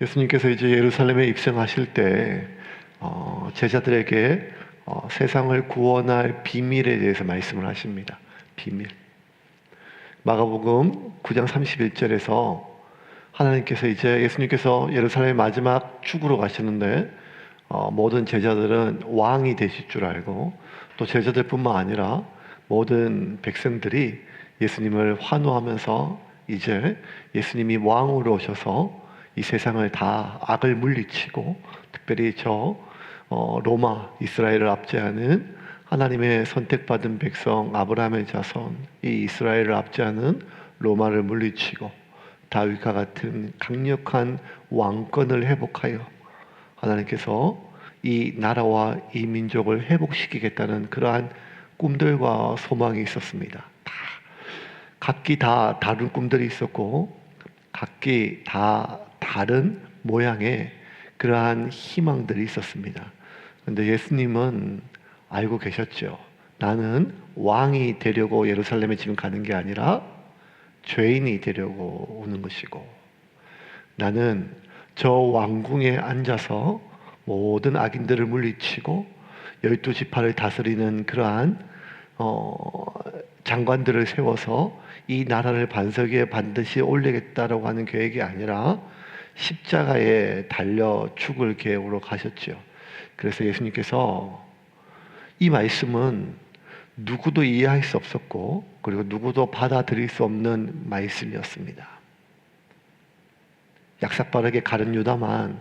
예수님께서 이제 예루살렘에 입성하실 때 제자들에게 세상을 구원할 비밀에 대해서 말씀을 하십니다. 비밀. 마가복음 9장 31절에서 하나님께서 이제 예수님께서 예루살렘 마지막 축으로 가시는데 모든 제자들은 왕이 되실 줄 알고, 또 제자들뿐만 아니라 모든 백성들이 예수님을 환호하면서 이제 예수님이 왕으로 오셔서 이 세상을 다 악을 물리치고, 특별히 로마 이스라엘을 압제하는 하나님의 선택받은 백성 아브라함의 자손 이 이스라엘을 압제하는 로마를 물리치고 다윗과 같은 강력한 왕권을 회복하여 하나님께서 이 나라와 이 민족을 회복시키겠다는 그러한 꿈들과 소망이 있었습니다. 각기 다 다른 꿈들이 있었고, 각기 다 다른 모양의 그러한 희망들이 있었습니다. 그런데 예수님은 알고 계셨죠. 나는 왕이 되려고 예루살렘에 지금 가는 게 아니라 죄인이 되려고 오는 것이고, 나는 저 왕궁에 앉아서 모든 악인들을 물리치고 12지파를 다스리는 그러한 장관들을 세워서 이 나라를 반석 위에 반드시 올리겠다라고 하는 계획이 아니라 십자가에 달려 죽을 계획으로 가셨죠. 그래서 예수님께서 이 말씀은 누구도 이해할 수 없었고, 그리고 누구도 받아들일 수 없는 말씀이었습니다. 약삭빠르게 가룟 유다만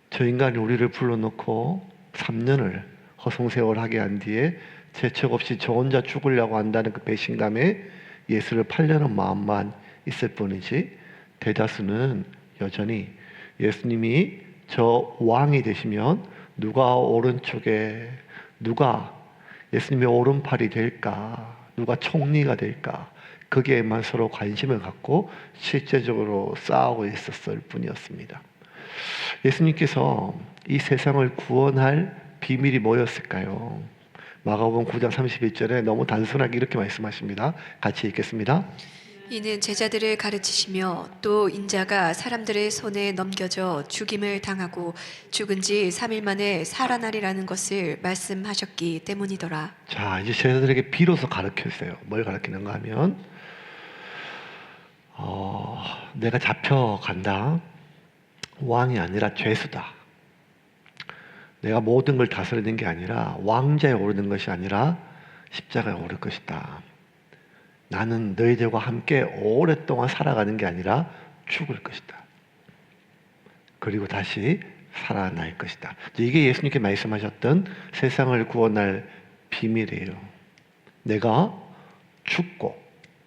저 인간이 우리를 불러놓고 3년을 허송세월하게 한 뒤에 재책 없이 저 혼자 죽으려고 한다는 그 배신감에 예수를 팔려는 마음만 있을 뿐이지, 대다수는 여전히 예수님이 저 왕이 되시면 누가 오른쪽에, 누가 예수님의 오른팔이 될까, 누가 총리가 될까, 거기에만 서로 관심을 갖고 실제적으로 싸우고 있었을 뿐이었습니다. 예수님께서 이 세상을 구원할 비밀이 뭐였을까요? 마가복음 9장 31절에 너무 단순하게 이렇게 말씀하십니다. 같이 읽겠습니다. 이는 제자들을 가르치시며 또 인자가 사람들의 손에 넘겨져 죽임을 당하고 죽은 지 3일 만에 살아나리라는 것을 말씀하셨기 때문이더라. 자, 이제 제자들에게 비로소 가르쳤어요. 뭘 가르치는가 하면 내가 잡혀간다. 왕이 아니라 죄수다. 내가 모든 걸 다스리는 게 아니라 왕자에 오르는 것이 아니라 십자가에 오를 것이다. 나는 너희들과 함께 오랫동안 살아가는 게 아니라 죽을 것이다. 그리고 다시 살아날 것이다. 이게 예수님께 말씀하셨던 세상을 구원할 비밀이에요. 내가 죽고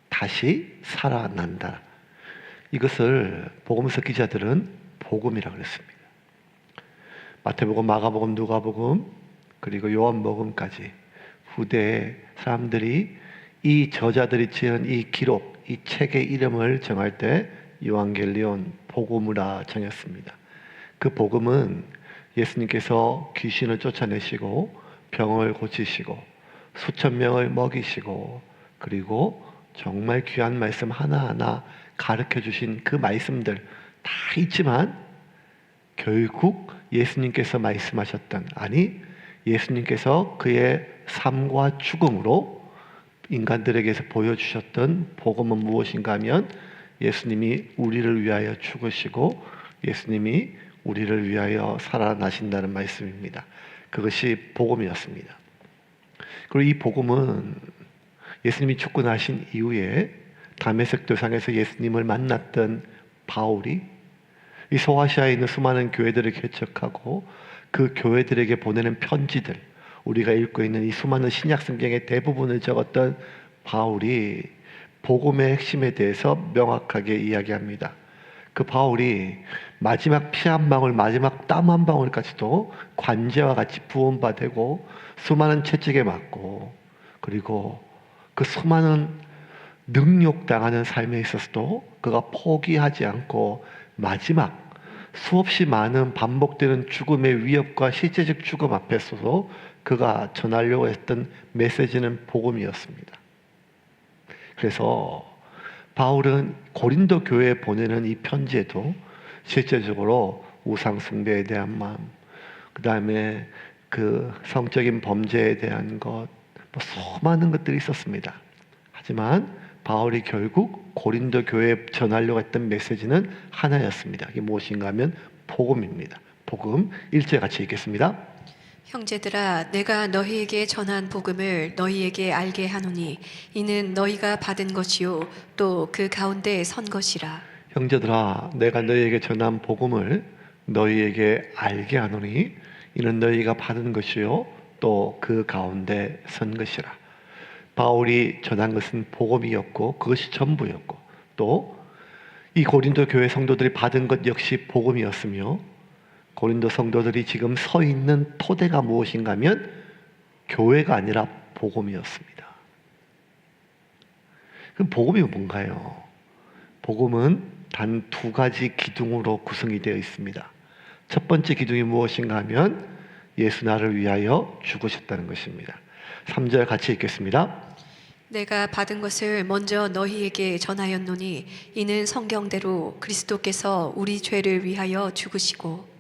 다시 살아난다. 이것을 복음서 기자들은 복음이라고 그랬습니다. 마태복음, 마가복음, 누가복음, 그리고 요한복음까지 후대에 사람들이 이 저자들이 지은 이 기록, 이 책의 이름을 정할 때 요한겔리온, 복음이라 정했습니다. 그 복음은 예수님께서 귀신을 쫓아내시고 병을 고치시고 수천 명을 먹이시고, 그리고 정말 귀한 말씀 하나하나 가르쳐 주신 그 말씀들 다 있지만, 결국 예수님께서 말씀하셨던, 아니 예수님께서 그의 삶과 죽음으로 인간들에게서 보여주셨던 복음은 무엇인가 하면 예수님이 우리를 위하여 죽으시고 예수님이 우리를 위하여 살아나신다는 말씀입니다. 그것이 복음이었습니다. 그리고 이 복음은 예수님이 죽고 나신 이후에 다메섹 도상에서 예수님을 만났던 바울이 이 소아시아에 있는 수많은 교회들을 개척하고 그 교회들에게 보내는 편지들, 우리가 읽고 있는 이 수많은 신약 성경의 대부분을 적었던 바울이 복음의 핵심에 대해서 명확하게 이야기합니다. 그 바울이 마지막 피 한 방울, 마지막 땀 한 방울까지도 관제와 같이 부원받고 수많은 채찍에 맞고, 그리고 그 수많은 능욕당하는 삶에 있어서도 그가 포기하지 않고 마지막 수없이 많은 반복되는 죽음의 위협과 실제적 죽음 앞에서도 그가 전하려고 했던 메시지는 복음이었습니다. 그래서 바울은 고린도 교회에 보내는 이 편지에도 실제적으로 우상 숭배에 대한 마음, 그 다음에 그 성적인 범죄에 대한 것, 수많은 것들이 있었습니다. 하지만 바울이 결국 고린도 교회에 전하려고 했던 메시지는 하나였습니다. 이게 무엇인가 하면 복음입니다. 복음 1절 같이 읽겠습니다. 형제들아, 내가 너희에게 전한 복음을 너희에게 알게 하노니 이는 너희가 받은 것이요 또 그 가운데 선 것이라. 형제들아, 내가 너희에게 전한 복음을 너희에게 알게 하노니 이는 너희가 받은 것이요 또 그 가운데 선 것이라. 바울이 전한 것은 복음이었고 그것이 전부였고, 또 이 고린도 교회 성도들이 받은 것 역시 복음이었으며, 고린도 성도들이 지금 서 있는 토대가 무엇인가 하면 교회가 아니라 복음이었습니다. 그럼 복음이 뭔가요? 복음은 단 두 가지 기둥으로 구성이 되어 있습니다. 첫 번째 기둥이 무엇인가 하면 예수 나를 위하여 죽으셨다는 것입니다. 3절 같이 읽겠습니다. 내가 받은 것을 먼저 너희에게 전하였노니 이는 성경대로 그리스도께서 우리 죄를 위하여 죽으시고.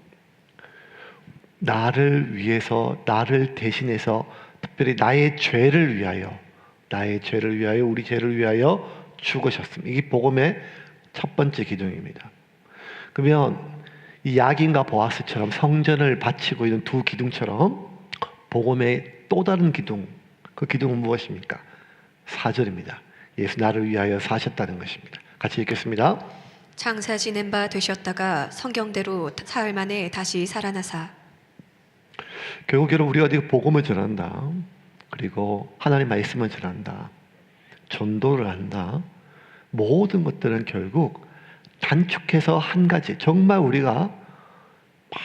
나를 위해서, 나를 대신해서, 특별히 나의 죄를 위하여, 우리 죄를 위하여 죽으셨습니다. 이게 복음의 첫 번째 기둥입니다. 그러면 이 야긴과 보아스처럼 성전을 바치고 있는 두 기둥처럼 복음의 또 다른 기둥, 그 기둥은 무엇입니까? 4절입니다. 예수 나를 위하여 사셨다는 것입니다. 같이 읽겠습니다. 장사 지낸 바 되셨다가 성경대로 사흘 만에 다시 살아나사. 결국에는 우리가 어디 복음을 전한다, 그리고 하나님 말씀을 전한다, 전도를 한다, 모든 것들은 결국 단축해서 한 가지, 정말 우리가 막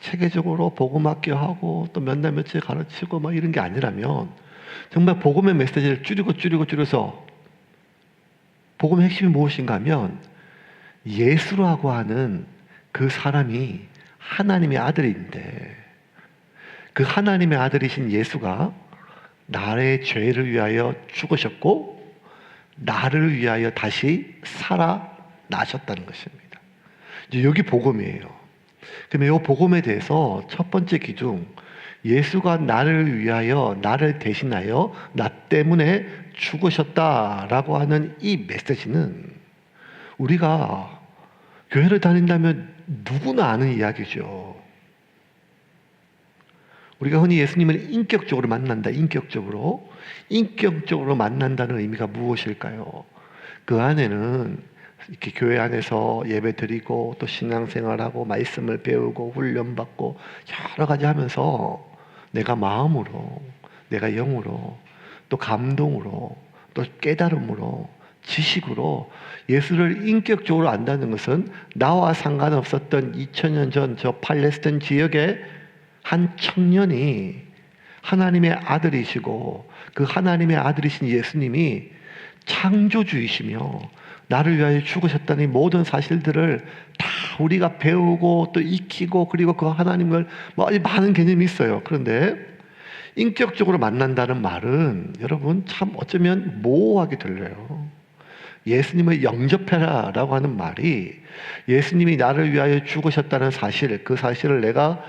체계적으로 복음 학교하고 또 몇 날 며칠 가르치고 막 이런 게 아니라면, 정말 복음의 메시지를 줄여서 복음의 핵심이 무엇인가 하면 예수라고 하는 그 사람이 하나님의 아들인데, 그 하나님의 아들이신 예수가 나의 죄를 위하여 죽으셨고 나를 위하여 다시 살아나셨다는 것입니다. 이제 여기 복음이에요. 그러면 이 복음에 대해서 첫 번째 기둥, 예수가 나를 위하여, 나를 대신하여 나 때문에 죽으셨다라고 하는 이 메시지는 우리가 교회를 다닌다면 누구나 아는 이야기죠. 우리가 흔히 예수님을 인격적으로 만난다, 인격적으로 만난다는 의미가 무엇일까요? 그 안에는 이렇게 교회 안에서 예배 드리고 또 신앙생활하고 말씀을 배우고 훈련받고 여러 가지 하면서 내가 마음으로, 내가 영으로, 또 감동으로, 또 깨달음으로, 지식으로 예수를 인격적으로 안다는 것은 나와 상관없었던 2000년 전 저 팔레스타인 지역의 한 청년이 하나님의 아들이시고 그 하나님의 아들이신 예수님이 창조주이시며 나를 위하여 죽으셨다는 모든 사실들을 다 우리가 배우고 또 익히고, 그리고 그 하나님을 많은 개념이 있어요. 그런데 인격적으로 만난다는 말은 여러분 참 어쩌면 모호하게 들려요. 예수님을 영접해라 라고 하는 말이 예수님이 나를 위하여 죽으셨다는 사실, 그 사실을 내가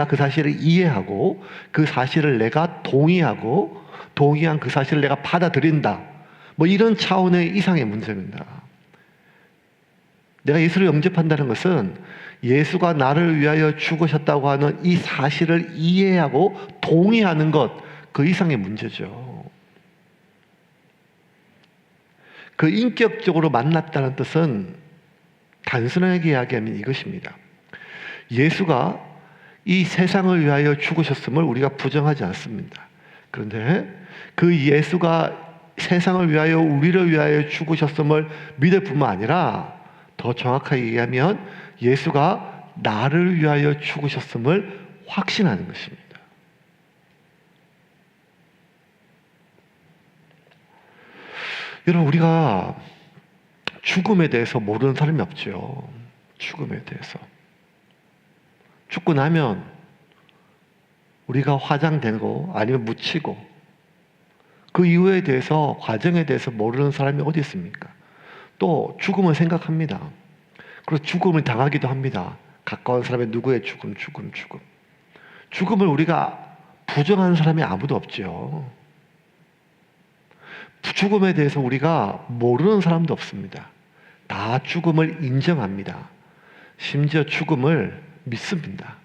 그 사실을 이해하고 그 사실을 내가 동의한 그 사실을 내가 받아들인다, 이런 차원의 이상의 문제입니다. 내가 예수를 영접한다는 것은 예수가 나를 위하여 죽으셨다고 하는 이 사실을 이해하고 동의하는 것, 그 이상의 문제죠. 그 인격적으로 만났다는 뜻은 단순하게 이야기하면 이것입니다. 예수가 이 세상을 위하여 죽으셨음을 우리가 부정하지 않습니다. 그런데 그 예수가 세상을 위하여, 우리를 위하여 죽으셨음을 믿을 뿐만 아니라 더 정확하게 얘기하면 예수가 나를 위하여 죽으셨음을 확신하는 것입니다. 여러분, 우리가 죽음에 대해서 모르는 사람이 없죠. 죽음에 대해서. 죽고 나면 우리가 화장되고 아니면 묻히고 그 이후에 대해서, 과정에 대해서 모르는 사람이 어디 있습니까? 또 죽음을 생각합니다. 그리고 죽음을 당하기도 합니다. 가까운 사람의 누구의 죽음. 죽음을 우리가 부정하는 사람이 아무도 없죠. 죽음에 대해서 우리가 모르는 사람도 없습니다. 다 죽음을 인정합니다. 심지어 죽음을 믿습니다.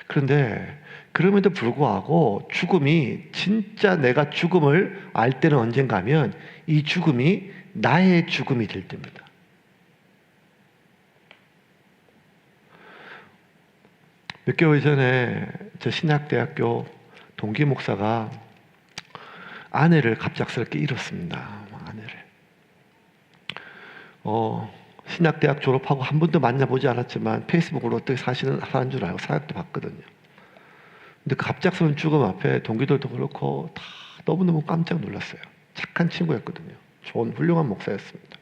그런데 그럼에도 불구하고 죽음이 진짜 내가 죽음을 알 때는 언젠가 하면 이 죽음이 나의 죽음이 될 때입니다. 몇 개월 전에 저 신학대학교 동기 목사가 아내를 갑작스럽게 잃었습니다. 아내를. 신학대학 졸업하고 한 번도 만나보지 않았지만 페이스북으로 어떻게 사는 줄 알고 사역도 봤거든요. 근데 그 갑작스러운 죽음 앞에 동기들도 그렇고 다 너무너무 깜짝 놀랐어요. 착한 친구였거든요. 좋은 훌륭한 목사였습니다.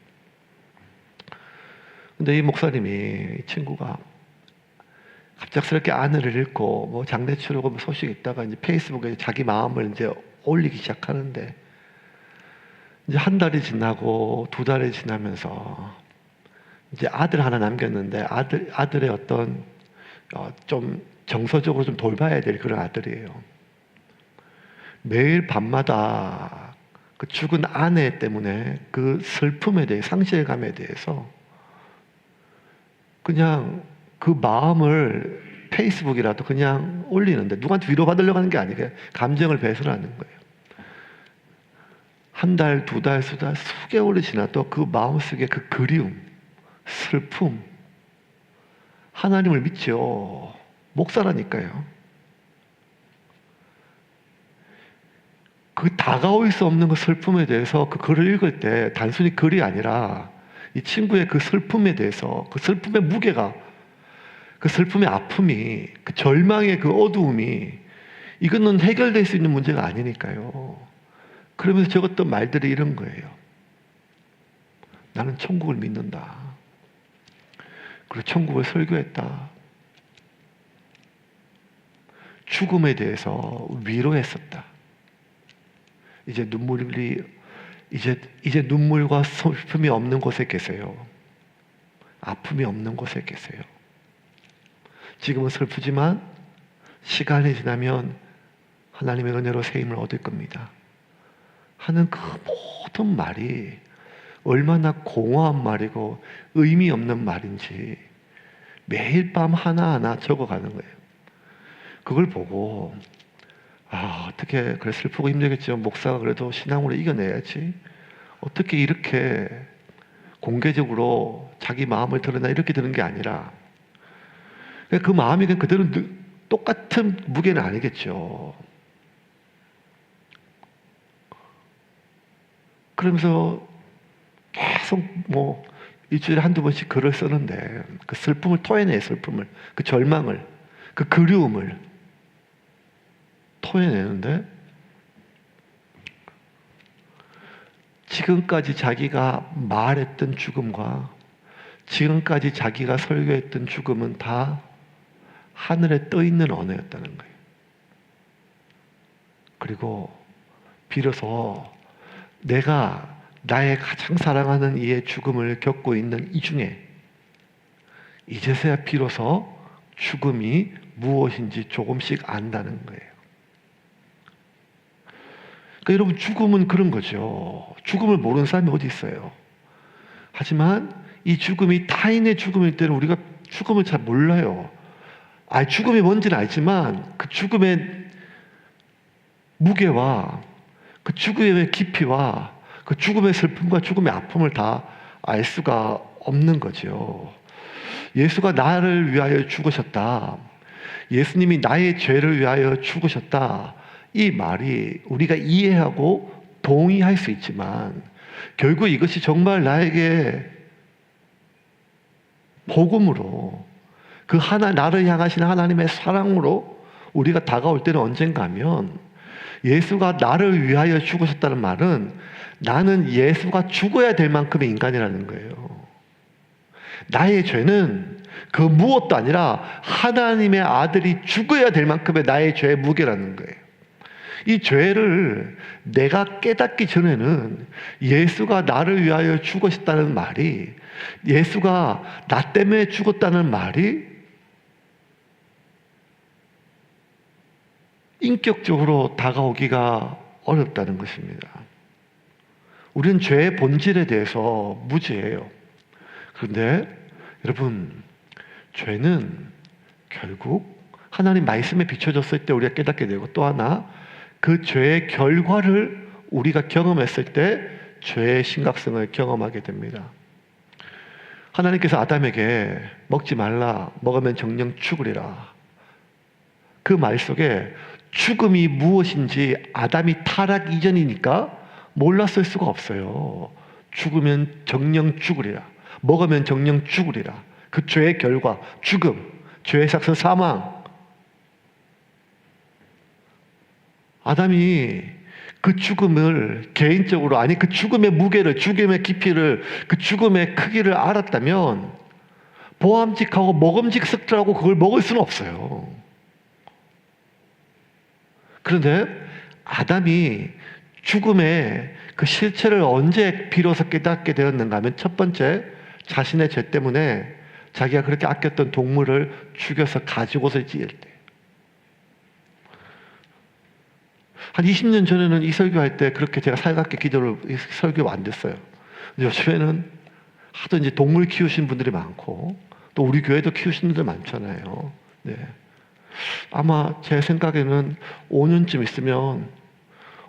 근데 이 목사님이, 이 친구가 갑작스럽게 아내를 잃고 뭐 장례 치르고 뭐 소식 있다가 이제 페이스북에 자기 마음을 이제 올리기 시작하는데, 이제 한 달이 지나고 두 달이 지나면서 이제 아들 하나 남겼는데 아들의 어떤 좀 정서적으로 좀 돌봐야 될 그런 아들이에요. 매일 밤마다 그 죽은 아내 때문에 그 슬픔에 대해, 상실감에 대해서 그냥 그 마음을 페이스북이라도 그냥 올리는데, 누구한테 위로받으려고 하는 게 아니에요. 감정을 배설하는 거예요. 한 달, 두 달, 수개월이 지나도 그 마음속에 그 그리움, 슬픔, 하나님을 믿죠. 목사라니까요. 그 다가올 수 없는 그 슬픔에 대해서 그 글을 읽을 때 단순히 글이 아니라 이 친구의 그 슬픔에 대해서, 그 슬픔의 무게가, 그 슬픔의 아픔이, 그 절망의 그 어두움이, 이거는 해결될 수 있는 문제가 아니니까요. 그러면서 적었던 말들이 이런 거예요. 나는 천국을 믿는다. 그리고 천국을 설교했다. 죽음에 대해서 위로했었다. 이제 눈물과 슬픔이 없는 곳에 계세요. 아픔이 없는 곳에 계세요. 지금은 슬프지만 시간이 지나면 하나님의 은혜로 새 힘을 얻을 겁니다. 하는 그 모든 말이 얼마나 공허한 말이고 의미 없는 말인지 매일 밤 하나하나 적어가는 거예요. 그걸 보고 어떻게, 그래 슬프고 힘들겠지만 목사가 그래도 신앙으로 이겨내야지, 어떻게 이렇게 공개적으로 자기 마음을 드러나, 이렇게 드는 게 아니라 그 마음이 그대로 똑같은 무게는 아니겠죠. 그러면서 계속 뭐 일주일에 한두 번씩 글을 쓰는데 그 슬픔을 토해내요. 슬픔을, 그 절망을, 그 그리움을 토해내는데, 지금까지 자기가 말했던 죽음과 지금까지 자기가 설교했던 죽음은 다 하늘에 떠있는 언어였다는 거예요. 그리고 비로소 내가 나의 가장 사랑하는 이의 죽음을 겪고 있는 이 중에 이제서야 비로소 죽음이 무엇인지 조금씩 안다는 거예요. 그러니까 여러분, 죽음은 그런 거죠. 죽음을 모르는 사람이 어디 있어요. 하지만 이 죽음이 타인의 죽음일 때는 우리가 죽음을 잘 몰라요. 죽음이 뭔지는 알지만 그 죽음의 무게와 그 죽음의 깊이와 그 죽음의 슬픔과 죽음의 아픔을 다 알 수가 없는 거죠. 예수가 나를 위하여 죽으셨다. 예수님이 나의 죄를 위하여 죽으셨다. 이 말이 우리가 이해하고 동의할 수 있지만 결국 이것이 정말 나에게 복음으로, 그 나를 향하시는 하나님의 사랑으로 우리가 다가올 때는 언젠가 하면, 예수가 나를 위하여 죽으셨다는 말은 나는 예수가 죽어야 될 만큼의 인간이라는 거예요. 나의 죄는 그 무엇도 아니라 하나님의 아들이 죽어야 될 만큼의 나의 죄의 무게라는 거예요. 이 죄를 내가 깨닫기 전에는 예수가 나를 위하여 죽으셨다는 말이 예수가 나 때문에 죽었다는 말이 인격적으로 다가오기가 어렵다는 것입니다. 우리는 죄의 본질에 대해서 무지해요. 그런데 여러분, 죄는 결국 하나님 말씀에 비춰졌을 때 우리가 깨닫게 되고, 또 하나 그 죄의 결과를 우리가 경험했을 때 죄의 심각성을 경험하게 됩니다. 하나님께서 아담에게 먹지 말라, 먹으면 정령 죽으리라. 그 말 속에 죽음이 무엇인지 아담이 타락 이전이니까 몰랐을 수가 없어요. 죽으면 정령 죽으리라. 먹으면 정령 죽으리라. 그 죄의 결과, 죽음, 죄의 삭선 사망. 아담이 그 죽음을 개인적으로, 아니 그 죽음의 무게를, 죽음의 깊이를, 그 죽음의 크기를 알았다면 보암직하고 먹음직스럽고 그걸 먹을 수는 없어요. 그런데 아담이 죽음의 그 실체를 언제 비로소 깨닫게 되었는가 하면, 첫 번째, 자신의 죄 때문에 자기가 그렇게 아꼈던 동물을 죽여서 가죽옷을 찢을 때. 한 20년 전에는 이 설교할 때 그렇게 제가 살갑게 기도를, 설교가 안 됐어요. 요즘에는 하도 이제 동물 키우신 분들이 많고, 또 우리 교회도 키우시는 분들 많잖아요. 네. 아마 제 생각에는 5년쯤 있으면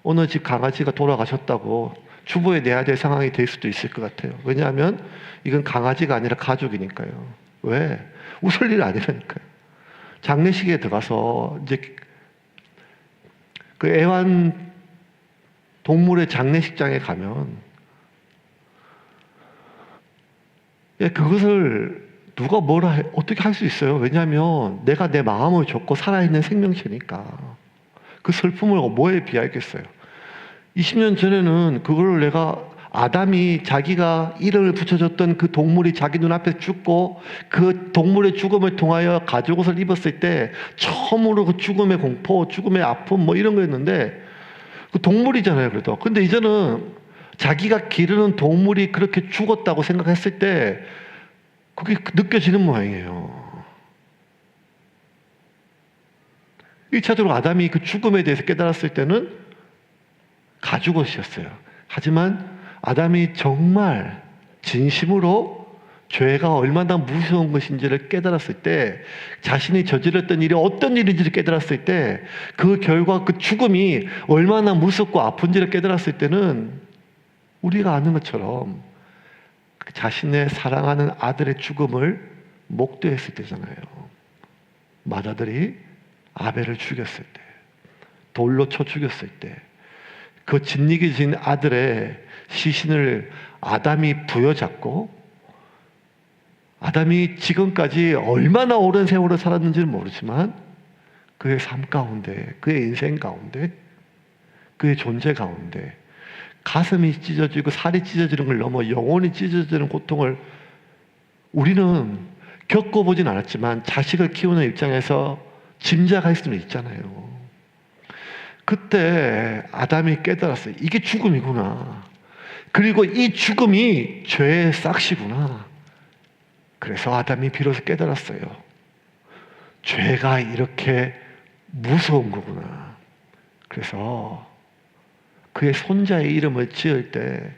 어느 집 강아지가 돌아가셨다고 주보에 내야 될 상황이 될 수도 있을 것 같아요. 왜냐하면 이건 강아지가 아니라 가족이니까요. 왜? 웃을 일 아니라니까요. 장례식에 들어가서 이제 그 애완 동물의 장례식장에 가면, 그것을 누가 뭐라 어떻게 할 수 있어요? 왜냐하면 내가 내 마음을 줬고 살아있는 생명체니까. 그 슬픔을 뭐에 비하겠어요? 20년 전에는 그걸 내가, 아담이 자기가 이름을 붙여줬던 그 동물이 자기 눈앞에 죽고 그 동물의 죽음을 통하여 가죽옷을 입었을 때 처음으로 그 죽음의 공포, 죽음의 아픔 뭐 이런 거였는데, 그 동물이잖아요. 그래도. 근데 이제는 자기가 기르는 동물이 그렇게 죽었다고 생각했을 때 그게 느껴지는 모양이에요. 1차적으로 아담이 그 죽음에 대해서 깨달았을 때는 가죽옷이었어요. 하지만 아담이 정말 진심으로 죄가 얼마나 무서운 것인지를 깨달았을 때, 자신이 저질렀던 일이 어떤 일인지를 깨달았을 때, 그 결과, 그 죽음이 얼마나 무섭고 아픈지를 깨달았을 때는 우리가 아는 것처럼 자신의 사랑하는 아들의 죽음을 목도했을 때잖아요. 맏아들이 아벨을 죽였을 때, 돌로 쳐 죽였을 때, 그 진리게 진 아들의 시신을 아담이 부여잡고, 아담이 지금까지 얼마나 오랜 세월을 살았는지는 모르지만 그의 삶 가운데, 그의 인생 가운데, 그의 존재 가운데 가슴이 찢어지고 살이 찢어지는 걸 넘어 영혼이 찢어지는 고통을 우리는 겪어보진 않았지만 자식을 키우는 입장에서 짐작할 수는 있잖아요. 그때 아담이 깨달았어요. 이게 죽음이구나. 그리고 이 죽음이 죄의 싹시구나. 그래서 아담이 비로소 깨달았어요. 죄가 이렇게 무서운 거구나. 그래서 그의 손자의 이름을 지을 때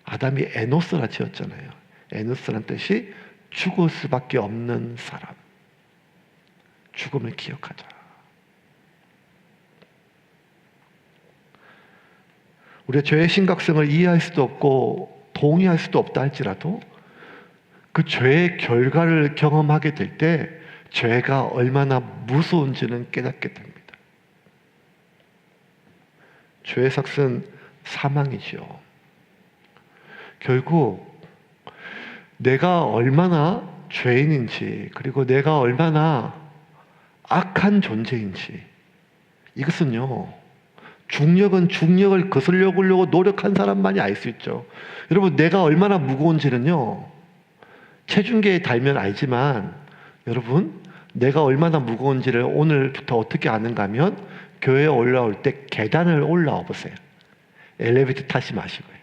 아담이 에노스라 지었잖아요. 에노스란 뜻이 죽을 수밖에 없는 사람. 죽음을 기억하자. 우리가 죄의 심각성을 이해할 수도 없고 동의할 수도 없다 할지라도 그 죄의 결과를 경험하게 될 때 죄가 얼마나 무서운지는 깨닫게 됩니다. 죄의 삭은 사망이죠. 결국 내가 얼마나 죄인인지, 그리고 내가 얼마나 악한 존재인지, 이것은요, 중력은 중력을 거슬려보려고 노력한 사람만이 알 수 있죠. 여러분, 내가 얼마나 무거운지는요, 체중계에 달면 알지만, 여러분, 내가 얼마나 무거운지를 오늘부터 어떻게 아는가 하면 교회에 올라올 때 계단을 올라와 보세요. 엘리베이터 타지 마시고요.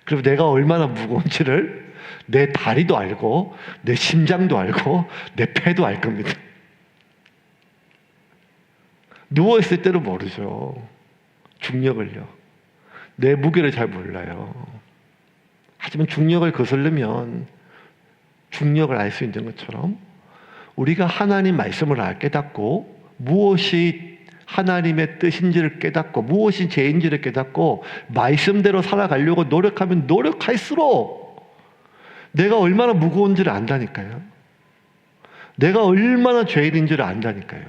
그리고 내가 얼마나 무거운지를 내 다리도 알고 내 심장도 알고 내 폐도 알 겁니다. 누워있을 때는 모르죠. 중력을요. 내 무게를 잘 몰라요. 하지만 중력을 거스르면 중력을 알 수 있는 것처럼 우리가 하나님 말씀을 깨닫고 무엇이 하나님의 뜻인지를 깨닫고 무엇이 죄인지를 깨닫고 말씀대로 살아가려고 노력하면 노력할수록 내가 얼마나 무거운지를 안다니까요. 내가 얼마나 죄인인지를 안다니까요.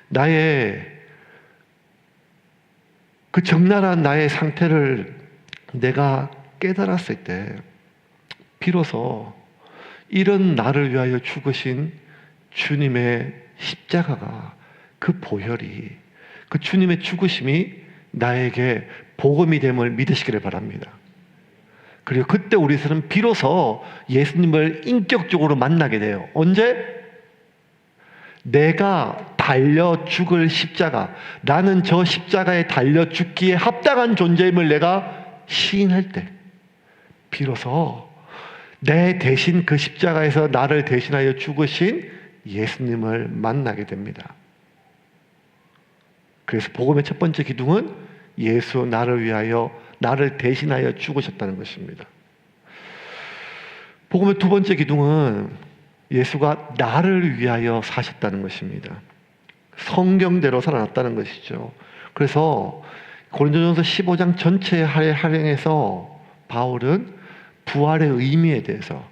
나의 그 적나라한 나의 상태를 내가 깨달았을 때 비로소 이런 나를 위하여 죽으신 주님의 십자가가 그 보혈이 그 주님의 죽으심이 나에게 복음이 됨을 믿으시기를 바랍니다. 그리고 그때 우리들은 비로소 예수님을 인격적으로 만나게 돼요. 언제? 내가 달려 죽을 십자가, 나는 저 십자가에 달려 죽기에 합당한 존재임을 내가 시인할 때 비로소 내 대신 그 십자가에서 나를 대신하여 죽으신 예수님을 만나게 됩니다. 그래서 복음의 첫 번째 기둥은 예수 나를 위하여 나를 대신하여 죽으셨다는 것입니다. 복음의 두 번째 기둥은 예수가 나를 위하여 사셨다는 것입니다. 성경대로 살아났다는 것이죠. 그래서 고린도전서 15장 전체의 활용해서 바울은 부활의 의미에 대해서,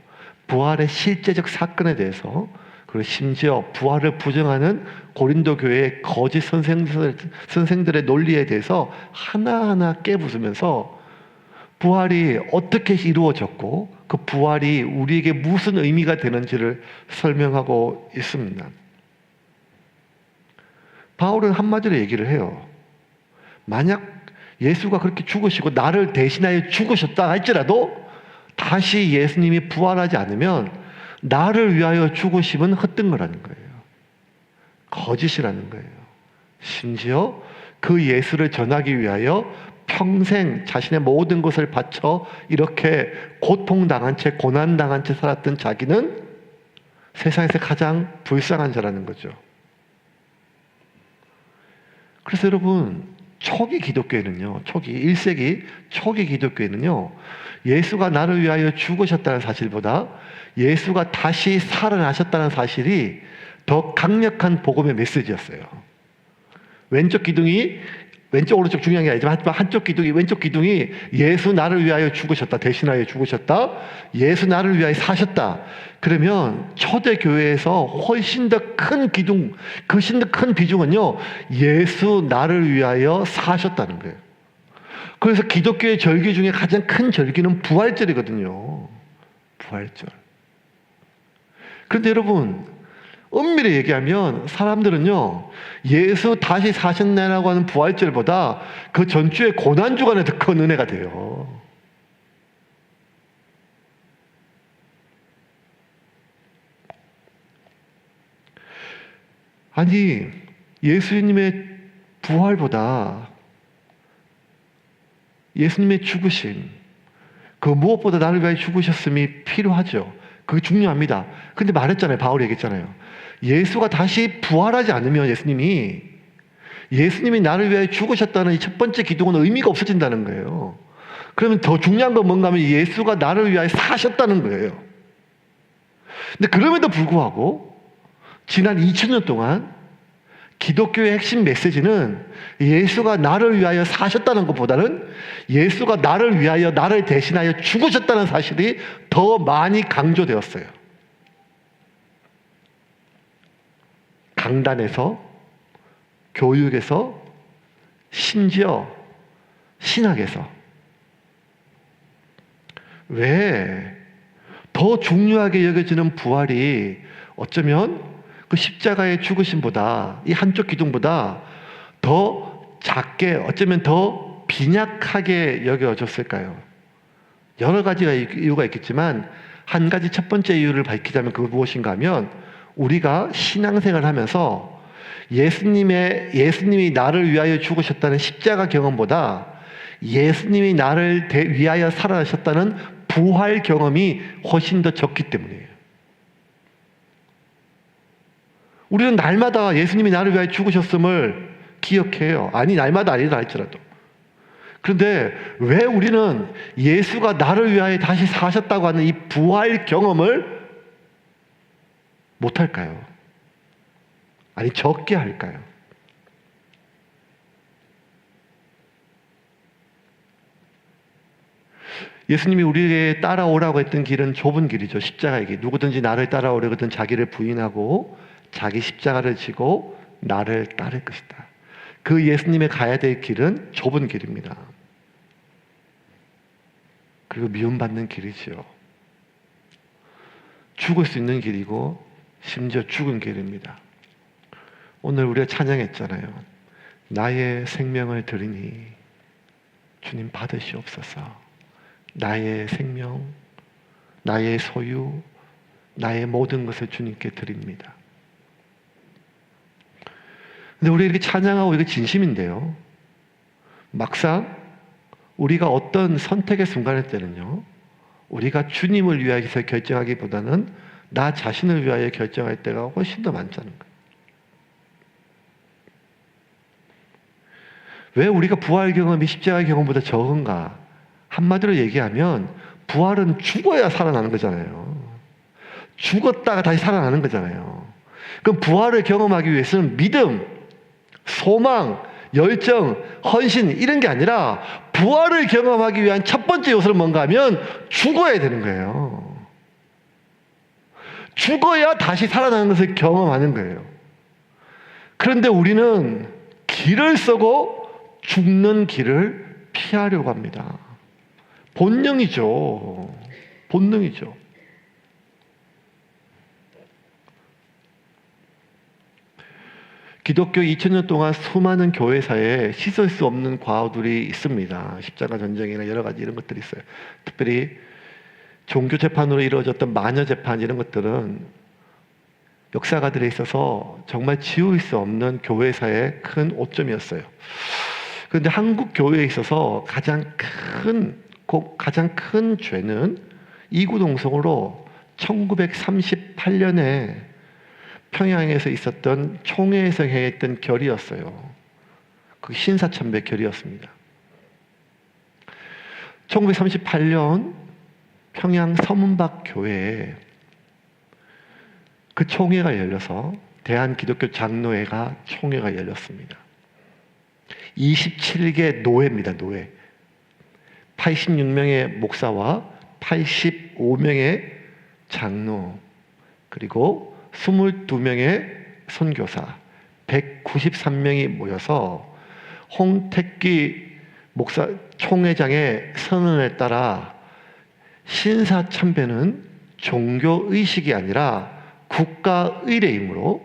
부활의 실제적 사건에 대해서, 그리고 심지어 부활을 부정하는 고린도 교회의 거짓 선생들의 논리에 대해서 하나하나 깨부수면서 부활이 어떻게 이루어졌고 그 부활이 우리에게 무슨 의미가 되는지를 설명하고 있습니다. 바울은 한마디로 얘기를 해요. 만약 예수가 그렇게 죽으시고 나를 대신하여 죽으셨다 할지라도 다시 예수님이 부활하지 않으면 나를 위하여 죽으심은 헛된 거라는 거예요. 거짓이라는 거예요. 심지어 그 예수를 전하기 위하여 평생 자신의 모든 것을 바쳐 이렇게 고통당한 채 고난당한 채 살았던 자기는 세상에서 가장 불쌍한 자라는 거죠. 그래서 여러분 초기 기독교회는요, 초기 1세기 초기 기독교회는요, 예수가 나를 위하여 죽으셨다는 사실보다 예수가 다시 살아나셨다는 사실이 더 강력한 복음의 메시지였어요. 왼쪽 기둥이 왼쪽 오른쪽 중요한 게 아니지만 한쪽 기둥이 왼쪽 기둥이 예수 나를 위하여 죽으셨다, 대신하여 죽으셨다, 예수 나를 위하여 사셨다. 그러면 초대 교회에서 훨씬 더 큰 기둥, 훨씬 더 큰 비중은요, 예수 나를 위하여 사셨다는 거예요. 그래서 기독교의 절기 중에 가장 큰 절기는 부활절이거든요. 부활절. 그런데 여러분, 엄밀히 얘기하면 사람들은요, 예수 다시 사셨네라고 하는 부활절보다 그 전주의 고난주간에 더 큰 은혜가 돼요. 아니, 예수님의 부활보다 예수님의 죽으심, 그 무엇보다 나를 위하여 죽으셨음이 필요하죠. 그게 중요합니다. 근데 말했잖아요. 바울이 얘기했잖아요. 예수가 다시 부활하지 않으면 예수님이 나를 위하여 죽으셨다는 이 첫 번째 기둥은 의미가 없어진다는 거예요. 그러면 더 중요한 건 뭔가 하면 예수가 나를 위하여 사셨다는 거예요. 근데 그럼에도 불구하고 지난 2000년 동안 기독교의 핵심 메시지는 예수가 나를 위하여 사셨다는 것보다는 예수가 나를 위하여 나를 대신하여 죽으셨다는 사실이 더 많이 강조되었어요. 강단에서, 교육에서, 심지어 신학에서. 왜 더 중요하게 여겨지는 부활이 어쩌면 그 십자가의 죽으심보다, 이 한쪽 기둥보다 더 작게, 어쩌면 더 빈약하게 여겨졌을까요? 여러 가지가 이유가 있겠지만 한 가지 첫 번째 이유를 밝히자면 그건 무엇인가 하면 우리가 신앙생활을 하면서 예수님이 나를 위하여 죽으셨다는 십자가 경험보다 예수님이 나를 위하여 살아나셨다는 부활 경험이 훨씬 더 적기 때문이에요. 우리는 날마다 예수님이 나를 위하여 죽으셨음을 기억해요. 아니, 날마다 아니라 할지라도. 그런데 왜 우리는 예수가 나를 위하여 다시 사셨다고 하는 이 부활 경험을 못할까요? 아니, 적게 할까요? 예수님이 우리에게 따라오라고 했던 길은 좁은 길이죠. 십자가의 길. 누구든지 나를 따라오려거든 자기를 부인하고 자기 십자가를 지고 나를 따를 것이다. 그 예수님의 가야 될 길은 좁은 길입니다. 그리고 미움받는 길이지요. 죽을 수 있는 길이고 심지어 죽은 길입니다. 오늘 우리가 찬양했잖아요. 나의 생명을 드리니 주님 받으시옵소서. 나의 생명, 나의 소유, 나의 모든 것을 주님께 드립니다. 근데 우리 이렇게 찬양하고 이게 진심인데요. 막상 우리가 어떤 선택의 순간일 때는요, 우리가 주님을 위해서 결정하기보다는 나 자신을 위하여 결정할 때가 훨씬 더 많다는 거예요. 왜 우리가 부활 경험이 십자가 경험보다 적은가? 한마디로 얘기하면 부활은 죽어야 살아나는 거잖아요. 죽었다가 다시 살아나는 거잖아요. 그럼 부활을 경험하기 위해서는 믿음, 소망, 열정, 헌신 이런 게 아니라 부활을 경험하기 위한 첫 번째 요소는 뭔가 하면 죽어야 되는 거예요. 죽어야 다시 살아나는 것을 경험하는 거예요. 그런데 우리는 길을 쓰고 죽는 길을 피하려고 합니다. 본능이죠. 본능이죠. 기독교 2000년 동안 수많은 교회사에 씻을 수 없는 과오들이 있습니다. 십자가 전쟁이나 여러 가지 이런 것들이 있어요. 특별히 종교 재판으로 이루어졌던 마녀 재판 이런 것들은 역사가들에 있어서 정말 지울 수 없는 교회사의 큰 오점이었어요. 그런데 한국 교회에 있어서 가장 큰 죄는 이구동성으로 1938년에 평양에서 있었던 총회에서 행했던 결의였어요. 그 신사참배 결의였습니다. 1938년 평양 서문박 교회에 그 총회가 열려서 대한기독교 장로회가 총회가 열렸습니다. 27개 노회입니다. 노회. 86명의 목사와 85명의 장로, 그리고 22명의 선교사, 193명이 모여서 홍택기 목사 총회장의 선언에 따라 신사참배는 종교의식이 아니라 국가의례이므로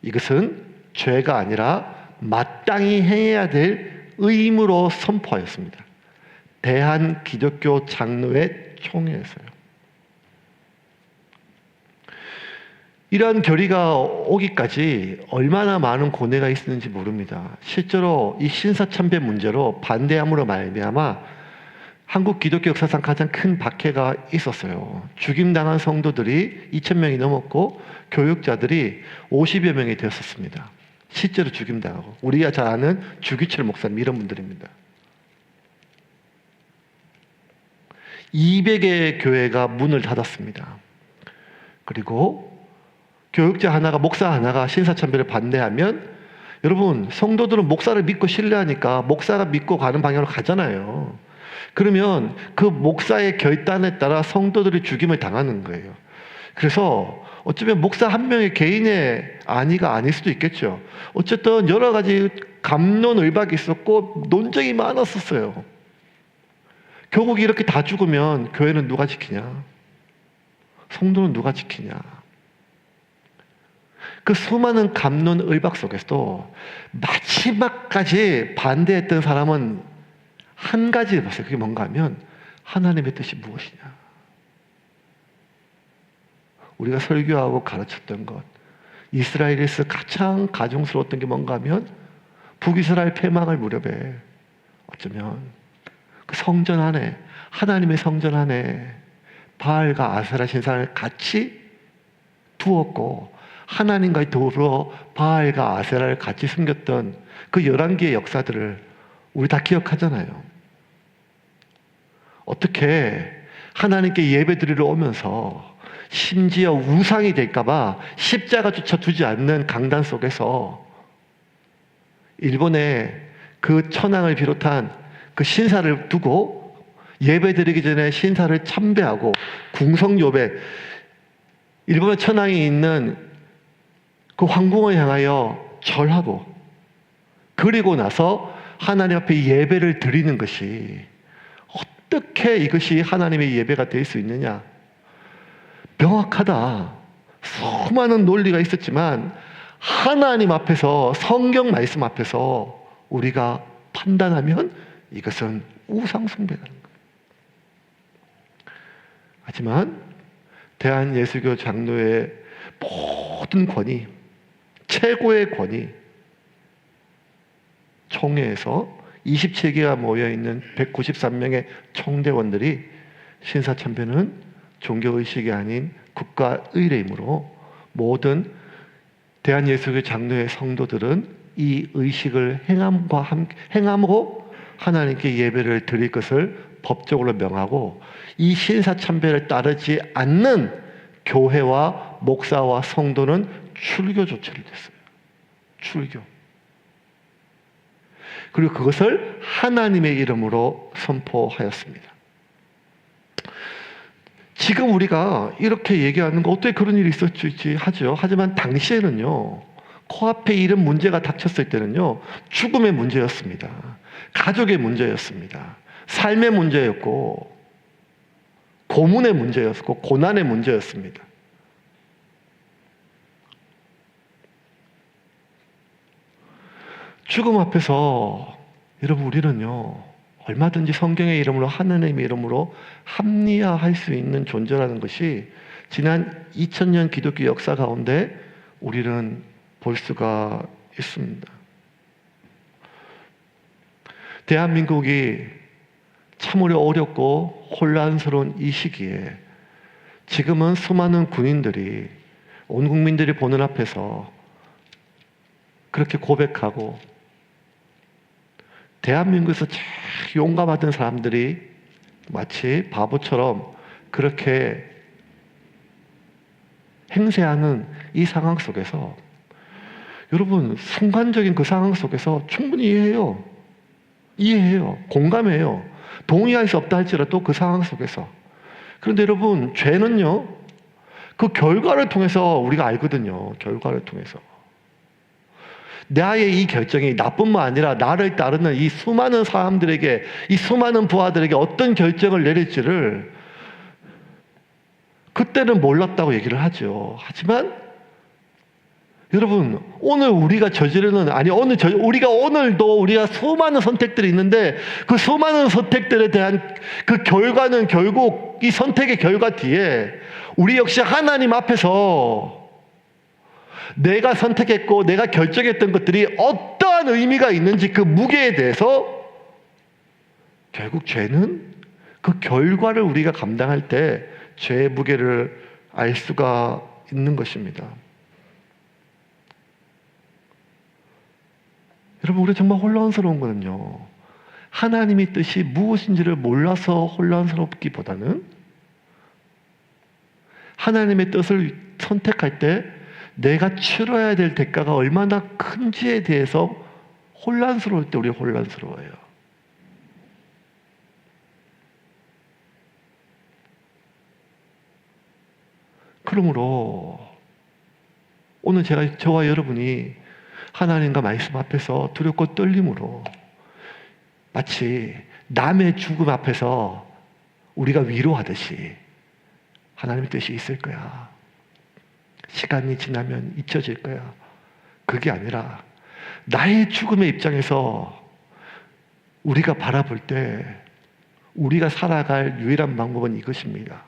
이것은 죄가 아니라 마땅히 행해야 될 의무로 선포하였습니다. 대한기독교 장로회 총회에서요. 이러한 결의가 오기까지 얼마나 많은 고뇌가 있었는지 모릅니다. 실제로 이 신사참배 문제로 반대함으로 말미암아 한국 기독교 역사상 가장 큰 박해가 있었어요. 죽임당한 성도들이 2,000명이 넘었고 교육자들이 50여 명이 되었습니다. 실제로 죽임당하고, 우리가 잘 아는 주기철 목사님 이런 분들입니다. 200의 교회가 문을 닫았습니다. 그리고 교육자 하나가, 목사 하나가 신사참배를 반대하면, 여러분 성도들은 목사를 믿고 신뢰하니까 목사가 믿고 가는 방향으로 가잖아요. 그러면 그 목사의 결단에 따라 성도들이 죽임을 당하는 거예요. 그래서 어쩌면 목사 한 명의 개인의 안위가 아닐 수도 있겠죠. 어쨌든 여러 가지 갑론을박이 있었고 논쟁이 많았었어요. 결국 이렇게 다 죽으면 교회는 누가 지키냐? 성도는 누가 지키냐? 그 수많은 갑론을박 속에서도 마지막까지 반대했던 사람은 한 가지를 봤어요. 그게 뭔가 하면 하나님의 뜻이 무엇이냐? 우리가 설교하고 가르쳤던 것, 이스라엘에서 가장 가증스러웠던 게 뭔가 하면 북이스라엘 패망할 무렵에 어쩌면 그 성전 안에, 하나님의 성전 안에 바알과 아세라 신상을 같이 두었고 하나님과 더불어 바알과 아세라를 같이 숨겼던 그 11개의 역사들을 우리 다 기억하잖아요. 어떻게 하나님께 예배드리러 오면서 심지어 우상이 될까봐 십자가조차 두지 않는 강단 속에서 일본의 그 천황을 비롯한 그 신사를 두고 예배드리기 전에 신사를 참배하고 궁성요배, 일본의 천황이 있는 그 황궁을 향하여 절하고 그리고 나서 하나님 앞에 예배를 드리는 것이 어떻게 이것이 하나님의 예배가 될 수 있느냐? 명확하다. 수많은 논리가 있었지만 하나님 앞에서, 성경 말씀 앞에서 우리가 판단하면 이것은 우상숭배라는 거예요. 하지만 대한예수교 장로의 모든 권위, 최고의 권위, 총회에서 27개가 모여있는 193명의 총대원들이 신사참배는 종교의식이 아닌 국가의례이므로 모든 대한예수교 장로의 성도들은 이 의식을 행함으로 하나님께 예배를 드릴 것을 법적으로 명하고 이 신사참배를 따르지 않는 교회와 목사와 성도는 출교 조치를 했어요. 출교. 그리고 그것을 하나님의 이름으로 선포하였습니다. 지금 우리가 이렇게 얘기하는 거 어떻게 그런 일이 있었지 하죠. 하지만 당시에는요, 코앞에 이런 문제가 닥쳤을 때는요, 죽음의 문제였습니다. 가족의 문제였습니다. 삶의 문제였고, 고문의 문제였고, 고난의 문제였습니다. 죽음 앞에서 여러분 우리는요, 얼마든지 성경의 이름으로, 하나님의 이름으로 합리화할 수 있는 존재라는 것이 지난 2000년 기독교 역사 가운데 우리는 볼 수가 있습니다. 대한민국이 참으로 어렵고 혼란스러운 이 시기에 지금은 수많은 군인들이 온 국민들이 보는 앞에서 그렇게 고백하고 대한민국에서 제일 용감하던 사람들이 마치 바보처럼 그렇게 행세하는 이 상황 속에서 여러분 순간적인 그 상황 속에서 충분히 이해해요. 공감해요. 동의할 수 없다 할지라도 그 상황 속에서. 그런데 여러분 죄는요 그 결과를 통해서 우리가 알거든요. 결과를 통해서. 나의 이 결정이 나뿐만 아니라 나를 따르는 이 수많은 사람들에게, 이 수많은 부하들에게 어떤 결정을 내릴지를 그때는 몰랐다고 얘기를 하죠. 하지만 여러분 오늘 우리가 저지르는, 아니 우리가 오늘도 우리가 수많은 선택들이 있는데 그 수많은 선택들에 대한 그 결과는 결국 이 선택의 결과 뒤에 우리 역시 하나님 앞에서 내가 선택했고 내가 결정했던 것들이 어떠한 의미가 있는지 그 무게에 대해서 결국 죄는 그 결과를 우리가 감당할 때 죄의 무게를 알 수가 있는 것입니다. 여러분 우리가 정말 혼란스러운 거는요, 하나님의 뜻이 무엇인지를 몰라서 혼란스럽기보다는 하나님의 뜻을 선택할 때 내가 치러야 될 대가가 얼마나 큰지에 대해서 혼란스러울 때 우리 혼란스러워요. 그러므로 오늘 저와 여러분이 하나님과 말씀 앞에서 두렵고 떨림으로 마치 남의 죽음 앞에서 우리가 위로하듯이 하나님의 뜻이 있을 거야. 시간이 지나면 잊혀질 거야. 그게 아니라 나의 죽음의 입장에서 우리가 바라볼 때 우리가 살아갈 유일한 방법은 이것입니다.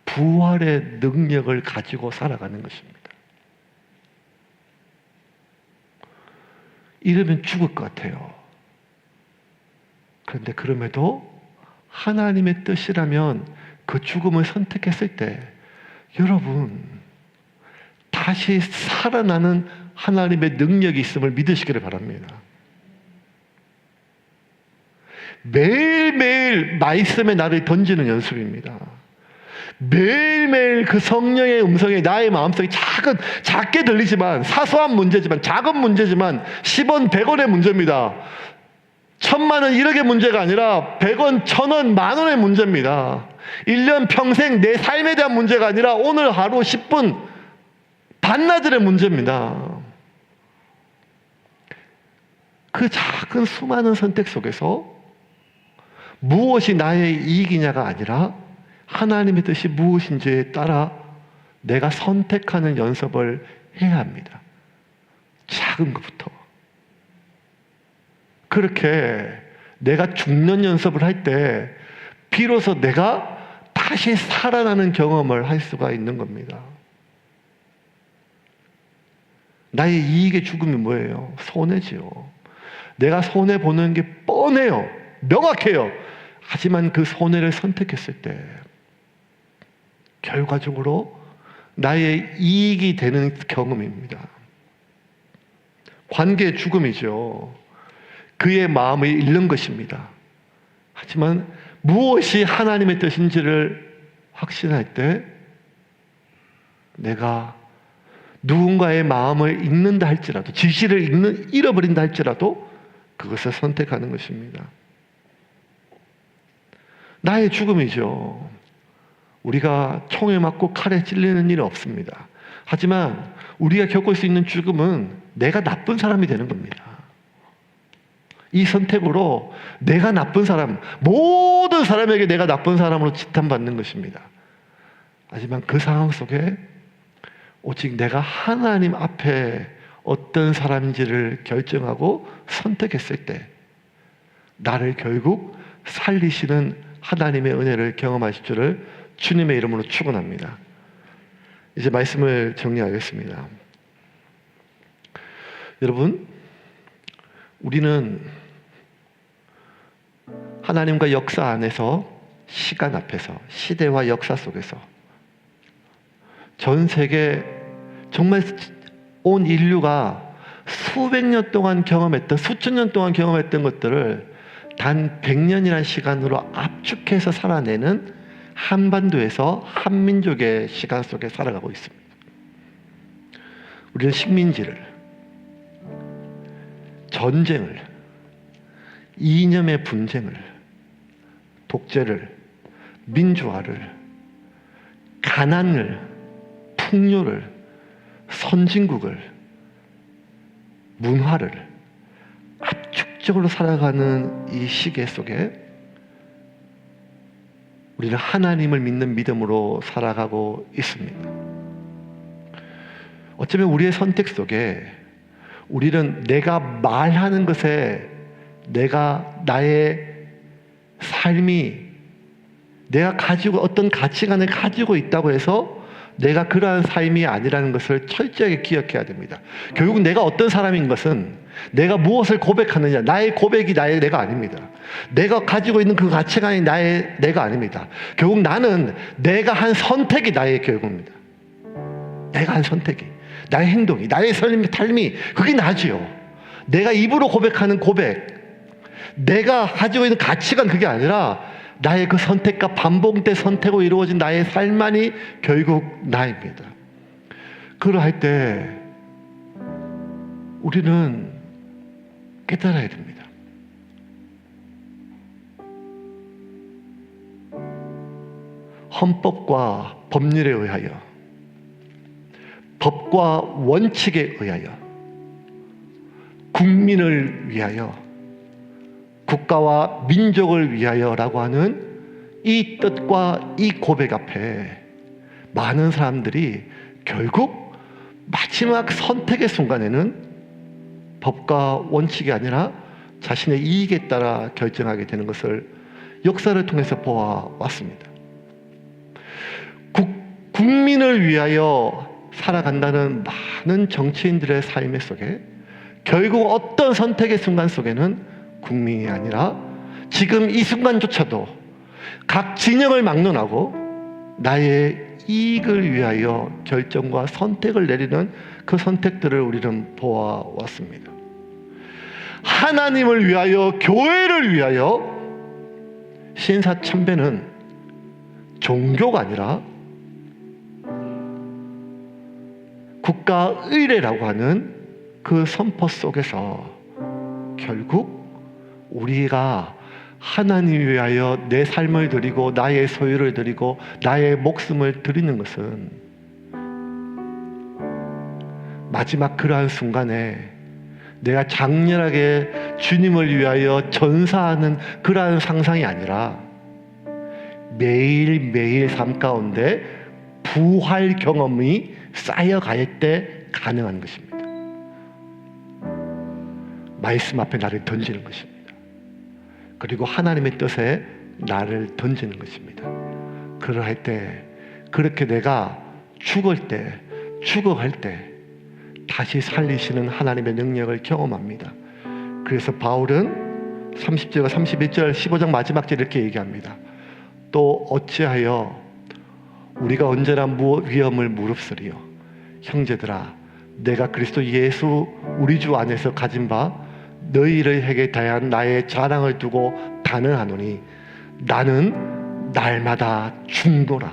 부활의 능력을 가지고 살아가는 것입니다. 이러면 죽을 것 같아요. 그런데 그럼에도 하나님의 뜻이라면 그 죽음을 선택했을 때 여러분 다시 살아나는 하나님의 능력이 있음을 믿으시기를 바랍니다. 매일매일 말씀에 나를 던지는 연습입니다. 매일매일 그 성령의 음성이 나의 마음속에 작게 들리지만 사소한 문제지만 작은 문제지만 10원, 100원의 문제입니다. 1000만 원, 1억의 문제가 아니라 100원, 1000원, 만원의 문제입니다. 1년 평생 내 삶에 대한 문제가 아니라 오늘 하루 10분 반나절의 문제입니다. 그 작은 수많은 선택 속에서 무엇이 나의 이익이냐가 아니라 하나님의 뜻이 무엇인지에 따라 내가 선택하는 연습을 해야 합니다. 작은 것부터. 그렇게 내가 죽는 연습을 할 때 비로소 내가 다시 살아나는 경험을 할 수가 있는 겁니다. 나의 이익의 죽음이 뭐예요? 손해지요. 내가 손해보는 게 뻔해요. 명확해요. 하지만 그 손해를 선택했을 때 결과적으로 나의 이익이 되는 경험입니다. 관계의 죽음이죠. 그의 마음을 잃는 것입니다. 하지만 무엇이 하나님의 뜻인지를 확신할 때 내가 누군가의 마음을 읽는다 할지라도 지시를 잃어버린다 할지라도 그것을 선택하는 것입니다. 나의 죽음이죠. 우리가 총에 맞고 칼에 찔리는 일은 없습니다. 하지만 우리가 겪을 수 있는 죽음은 내가 나쁜 사람이 되는 겁니다. 이 선택으로 내가 나쁜 사람, 모든 사람에게 내가 나쁜 사람으로 지탄받는 것입니다. 하지만 그 상황 속에 오직 내가 하나님 앞에 어떤 사람인지를 결정하고 선택했을 때 나를 결국 살리시는 하나님의 은혜를 경험하실 줄을 주님의 이름으로 축원합니다. 이제 말씀을 정리하겠습니다. 여러분, 우리는 하나님과 역사 안에서 시간 앞에서 시대와 역사 속에서 전 세계 정말 온 인류가 수백 년 동안 경험했던 수천 년 동안 경험했던 것들을 단 100년이라는 시간으로 압축해서 살아내는 한반도에서 한민족의 시간 속에 살아가고 있습니다. 우리는 식민지를, 전쟁을, 이념의 분쟁을, 독재를, 민주화를, 가난을, 풍요를, 선진국을, 문화를 압축적으로 살아가는 이 시계 속에 우리는 하나님을 믿는 믿음으로 살아가고 있습니다. 어쩌면 우리의 선택 속에 우리는 내가 말하는 것에 나의 삶이 내가 가지고 어떤 가치관을 가지고 있다고 해서 내가 그러한 삶이 아니라는 것을 철저하게 기억해야 됩니다. 결국 내가 어떤 사람인 것은 내가 무엇을 고백하느냐, 나의 고백이 내가 아닙니다. 내가 가지고 있는 그 가치관이 내가 아닙니다. 결국 나는 내가 한 선택이 나의 결국입니다. 내가 한 선택이, 나의 행동이, 나의 삶이 그게 나지요. 내가 입으로 고백하는 고백, 내가 가지고 있는 가치관 그게 아니라 나의 그 선택과 반복된 선택으로 이루어진 나의 삶만이 결국 나입니다. 그러할 때 우리는 깨달아야 됩니다. 헌법과 법률에 의하여, 법과 원칙에 의하여, 국민을 위하여, 국가와 민족을 위하여라고 하는 이 뜻과 이 고백 앞에 많은 사람들이 결국 마지막 선택의 순간에는 법과 원칙이 아니라 자신의 이익에 따라 결정하게 되는 것을 역사를 통해서 보아왔습니다. 국민을 위하여 살아간다는 많은 정치인들의 삶 속에 결국 어떤 선택의 순간 속에는 국민이 아니라 지금 이 순간조차도 각 진영을 막론하고 나의 이익을 위하여 결정과 선택을 내리는 그 선택들을 우리는 보아왔습니다. 하나님을 위하여, 교회를 위하여 신사참배는 종교가 아니라 국가의례라고 하는 그 선포 속에서 결국 우리가 하나님 위하여 내 삶을 드리고 나의 소유를 드리고 나의 목숨을 드리는 것은 마지막 그러한 순간에 내가 장렬하게 주님을 위하여 전사하는 그러한 상상이 아니라 매일매일 삶 가운데 부활 경험이 쌓여갈 때 가능한 것입니다. 말씀 앞에 나를 던지는 것입니다. 그리고 하나님의 뜻에 나를 던지는 것입니다. 그러할 때, 그렇게 내가 죽을 때, 죽어갈 때 다시 살리시는 하나님의 능력을 경험합니다. 그래서 바울은 30절과 31절 15장 마지막 절 이렇게 얘기합니다. 또 어찌하여 우리가 언제나 위험을 무릅쓰리요. 형제들아, 내가 그리스도 예수 우리 주 안에서 가진 바 너희에게 대한 나의 자랑을 두고 단언하노니 나는 날마다 죽노라.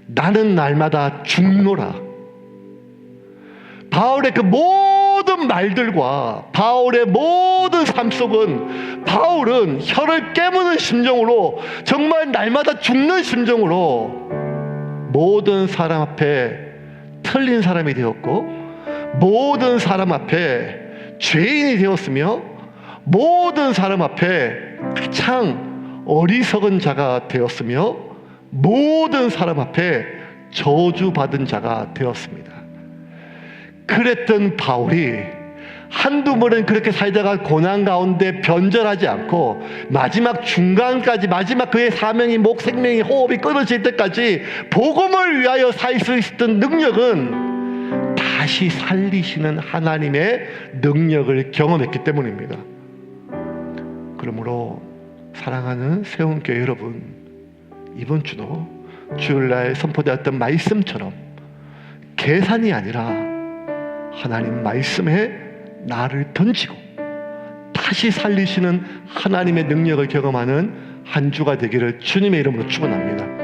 나는 날마다 죽노라. 바울의 그 모든 말들과 바울의 모든 삶 속은 바울은 혀를 깨무는 심정으로, 정말 날마다 죽는 심정으로 모든 사람 앞에 틀린 사람이 되었고, 모든 사람 앞에 죄인이 되었으며, 모든 사람 앞에 가장 어리석은 자가 되었으며, 모든 사람 앞에 저주받은 자가 되었습니다. 그랬던 바울이 한두 번은 그렇게 살다가 고난 가운데 변절하지 않고 마지막 중간까지, 마지막 그의 사명이, 생명이, 호흡이 끊어질 때까지 복음을 위하여 살 수 있었던 능력은 다시 살리시는 하나님의 능력을 경험했기 때문입니다. 그러므로 사랑하는 세운교회 여러분, 이번 주도 주일날 선포되었던 말씀처럼 계산이 아니라 하나님 말씀에 나를 던지고 다시 살리시는 하나님의 능력을 경험하는 한 주가 되기를 주님의 이름으로 축원합니다.